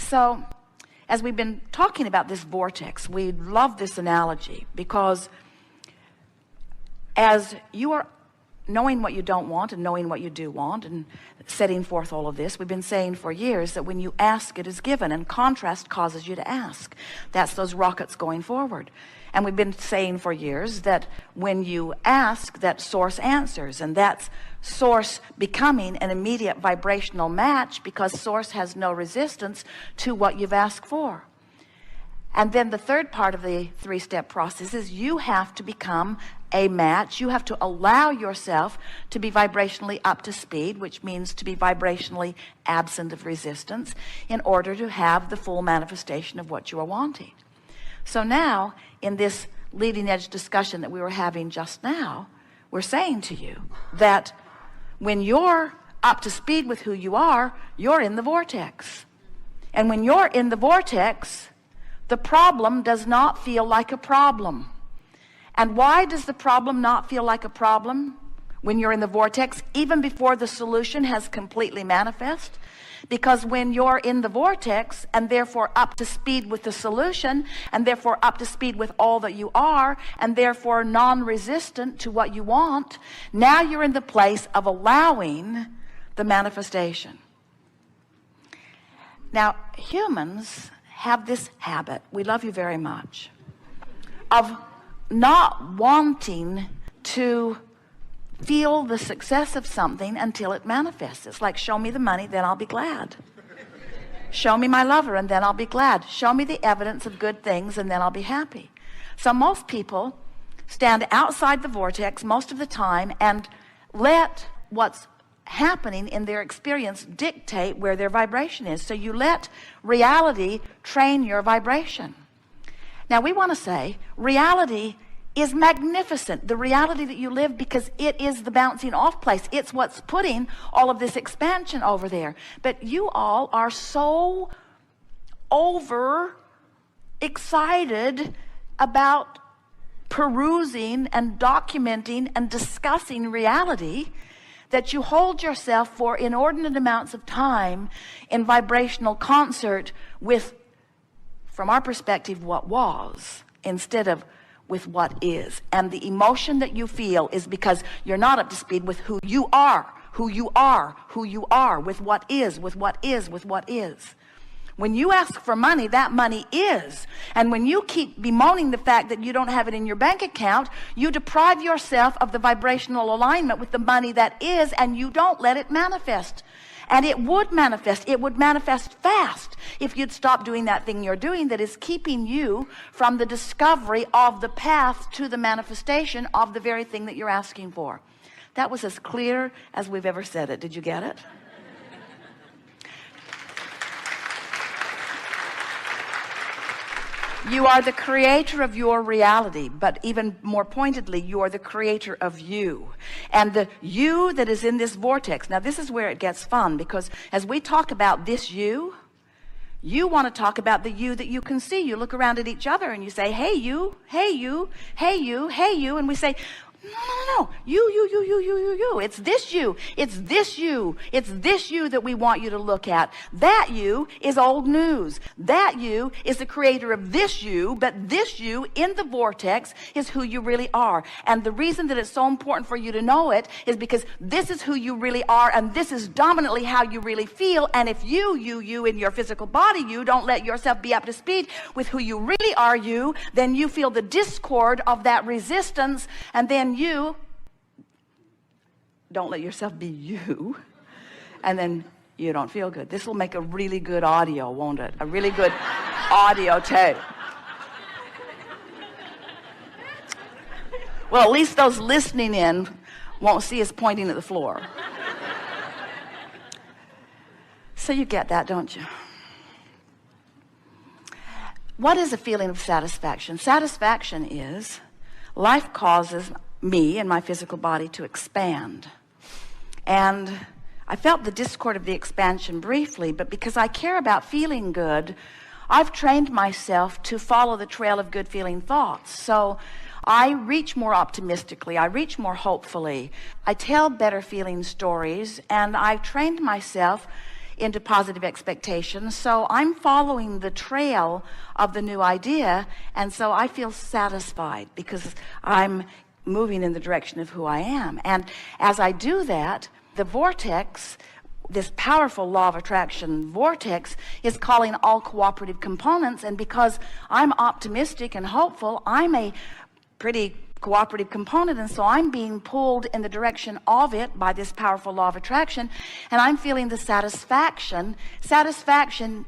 So as we've been talking about this vortex, we love this analogy because as you are knowing what you don't want and knowing what you do want and setting forth all of this, we've been saying for years that when you ask, it is given, and contrast causes you to ask. That's those rockets going forward. And we've been saying for years that when you ask, that source answers, and that's source becoming an immediate vibrational match because source has no resistance to what you've asked for. And then the third part of the three-step process is you have to become a match. You have to allow yourself to be vibrationally up to speed, which means to be vibrationally absent of resistance, in order to have the full manifestation of what you are wanting. So now, in this leading edge discussion that we were having just now, we're saying to you that when you're up to speed with who you are, you're in the vortex. And when you're in the vortex, the problem does not feel like a problem. And why does the problem not feel like a problem when you're in the vortex, even before the solution has completely manifest? Because when you're in the vortex and therefore up to speed with the solution, and therefore up to speed with all that you are, and therefore non-resistant to what you want, now you're in the place of allowing the manifestation. Now, humans have this habit, we love you very much, of not wanting to feel the success of something until it manifests. It's like, show me the money, then I'll be glad. Show me my lover, and then I'll be glad. Show me the evidence of good things, and then I'll be happy. So most people stand outside the vortex most of the time and let what's happening in their experience dictate where their vibration is. So you let reality train your vibration. Now we want to say reality is magnificent, the reality that you live, because it is the bouncing off place. It's what's putting all of this expansion over there. But you all are so over excited about perusing and documenting and discussing reality that you hold yourself for inordinate amounts of time in vibrational concert with, from our perspective, what was, instead of with what is. And the emotion that you feel is because you're not up to speed with who you are, with what is, with what is, with what is. When you ask for money, that money is. And when you keep bemoaning the fact that you don't have it in your bank account, you deprive yourself of the vibrational alignment with the money that is, and you don't let it manifest. And it would manifest. It would manifest fast if you'd stop doing that thing you're doing that is keeping you from the discovery of the path to the manifestation of the very thing that you're asking for. That was as clear as we've ever said it. Did you get it? You are the creator of your reality, but even more pointedly, you are the creator of you. And the you that is in this vortex. Now, this is where it gets fun, because as we talk about this you want to talk about the you that you can see. You look around at each other and you say, hey, you, hey, you, hey, you, hey, you. And we say, no. You. It's this you. It's this you. It's this you that we want you to look at. That you is old news. That you is the creator of this you, but this you in the vortex is who you really are. And the reason that it's so important for you to know it is because this is who you really are, and this is dominantly how you really feel. And if you in your physical body, you don't let yourself be up to speed with who you really are, then you feel the discord of that resistance, and then you don't let yourself be you, and then you don't feel good. This will make a really good audio, won't it? A really good audio tape. Well, at least those listening in won't see us pointing at the floor. So you get that, don't you? What is a feeling of satisfaction? Satisfaction is life causes me and my physical body to expand. And I felt the discord of the expansion briefly, but because I care about feeling good, I've trained myself to follow the trail of good feeling thoughts. So I reach more optimistically, I reach more hopefully, I tell better feeling stories, and I've trained myself into positive expectations. So I'm following the trail of the new idea, and so I feel satisfied because I'm moving in the direction of who I am. And as I do that, the vortex, this powerful law of attraction vortex, is calling all cooperative components. And because I'm optimistic and hopeful, I'm a pretty cooperative component, and so I'm being pulled in the direction of it by this powerful law of attraction, and I'm feeling the satisfaction. Satisfaction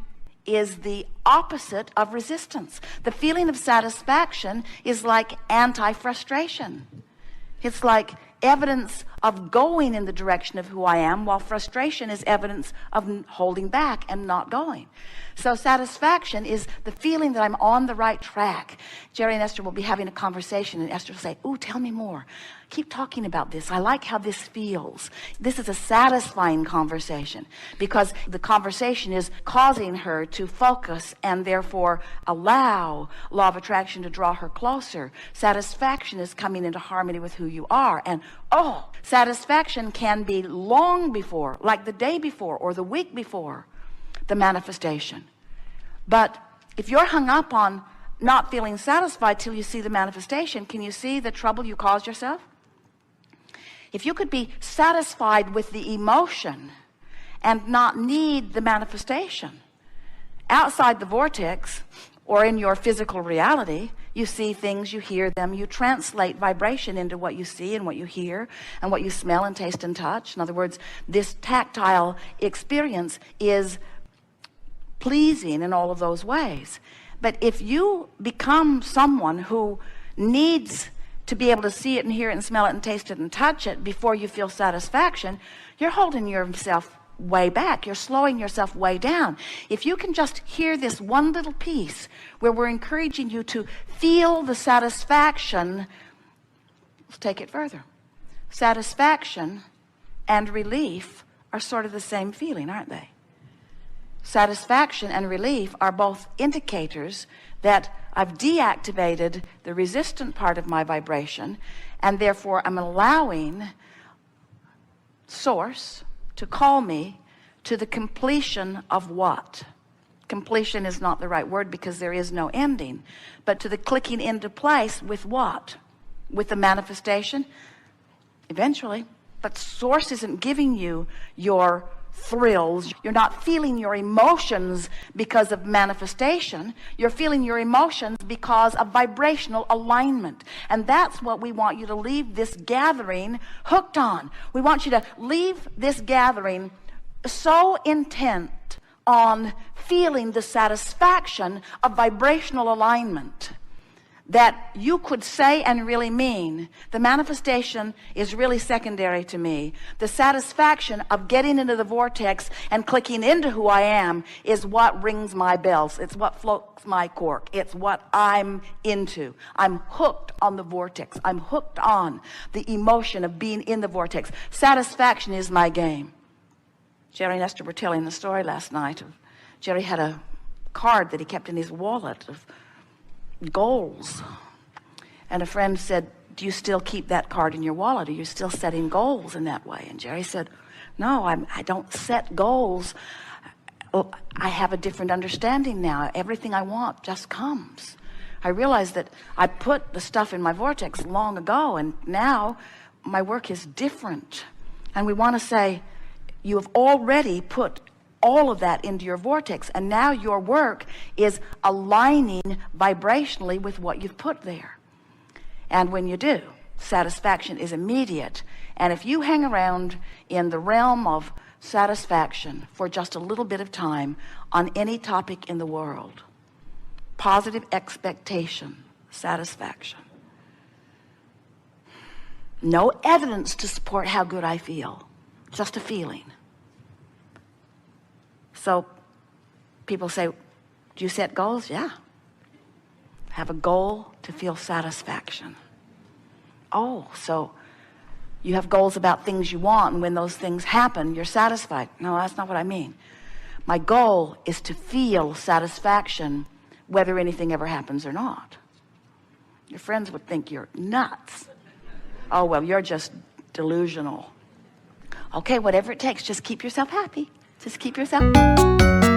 is the opposite of resistance. The feeling of satisfaction is like anti-frustration. It's like evidence of going in the direction of who I am, while frustration is evidence of holding back and not going. So satisfaction is the feeling that I'm on the right track. Jerry and Esther will be having a conversation, and Esther will say, "Ooh, tell me more. Keep talking about this. I like how this feels." This is a satisfying conversation because the conversation is causing her to focus and therefore allow law of attraction to draw her closer. Satisfaction is coming into harmony with who you are. And satisfaction can be long before, like the day before or the week before the manifestation. But if you're hung up on not feeling satisfied till you see the manifestation, can you see the trouble you caused yourself? If you could be satisfied with the emotion and not need the manifestation, outside the vortex or in your physical reality, you see things, you hear them, you translate vibration into what you see and what you hear and what you smell and taste and touch. In other words, this tactile experience is pleasing in all of those ways. But if you become someone who needs to be able to see it and hear it and smell it and taste it and touch it before you feel satisfaction, you're holding yourself way back. You're slowing yourself way down. If you can just hear this one little piece where we're encouraging you to feel the satisfaction, let's take it further. Satisfaction and relief are sort of the same feeling, aren't they? Satisfaction and relief are both indicators that I've deactivated the resistant part of my vibration, and therefore I'm allowing Source to call me to the completion of what? Completion is not the right word because there is no ending, but to the clicking into place with what? With the manifestation? Eventually. But Source isn't giving you your thrills. You're not feeling your emotions because of manifestation. You're feeling your emotions because of vibrational alignment. And that's what we want you to leave this gathering hooked on. We want you to leave this gathering so intent on feeling the satisfaction of vibrational alignment that you could say and really mean, the manifestation is really secondary to me. The satisfaction of getting into the vortex and clicking into who I am is what rings my bells. It's what floats my cork. It's what I'm into. I'm hooked on the vortex. I'm hooked on the emotion of being in the vortex. Satisfaction is my game. Jerry and Esther were telling the story last night. Jerry had a card that he kept in his wallet of goals, and a friend said, "Do you still keep that card in your wallet? Are you still setting goals in that way?" And Jerry said, "No, I don't set goals. I have a different understanding now. Everything I want just comes. I realize that I put the stuff in my vortex long ago, and now my work is different." And we want to say, you have already put all of that into your vortex, and now your work is aligning vibrationally with what you've put there. And when you do, satisfaction is immediate. And if you hang around in the realm of satisfaction for just a little bit of time on any topic in the world, positive expectation, satisfaction, no evidence to support how good I feel, just a feeling. So people say, "Do you set goals?" Yeah. Have a goal to feel satisfaction. Oh, so you have goals about things you want, and when those things happen, you're satisfied. No, that's not what I mean. My goal is to feel satisfaction whether anything ever happens or not. Your friends would think you're nuts. Oh, well, you're just delusional. Okay, whatever it takes, just keep yourself happy. Just keep yourself.